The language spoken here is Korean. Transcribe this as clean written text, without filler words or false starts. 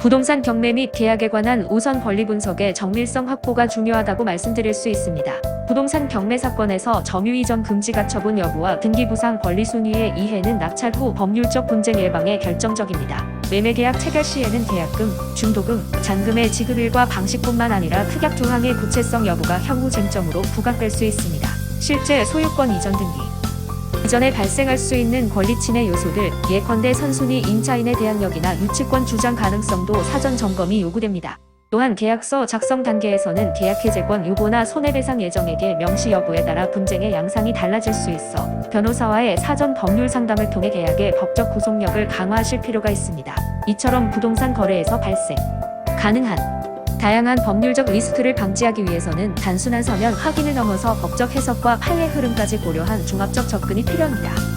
부동산 경매 및 계약에 관한 우선 권리 분석의 정밀성 확보가 중요하다고 말씀드릴 수 있습니다. 부동산 경매 사건에서 점유 이전 금지 가처분 여부와 등기 부상 권리 순위의 이해는 낙찰 후 법률적 분쟁 예방에 결정적입니다. 매매 계약 체결 시에는 계약금, 중도금, 잔금의 지급일과 방식뿐만 아니라 특약 조항의 구체성 여부가 향후 쟁점으로 부각될 수 있습니다. 실제 소유권 이전 등기 이전에 발생할 수 있는 권리 침해 요소들, 예컨대 선순위 임차인에 대한 역이나 유치권 주장 가능성도 사전 점검이 요구됩니다. 또한 계약서 작성 단계에서는 계약 해제권 요구나 손해배상 예정액의 명시 여부에 따라 분쟁의 양상이 달라질 수 있어 변호사와의 사전 법률 상담을 통해 계약의 법적 구속력을 강화하실 필요가 있습니다. 이처럼 부동산 거래에서 발생 가능한 다양한 법률적 리스크를 방지하기 위해서는 단순한 서면 확인을 넘어서 법적 해석과 판례 흐름까지 고려한 종합적 접근이 필요합니다.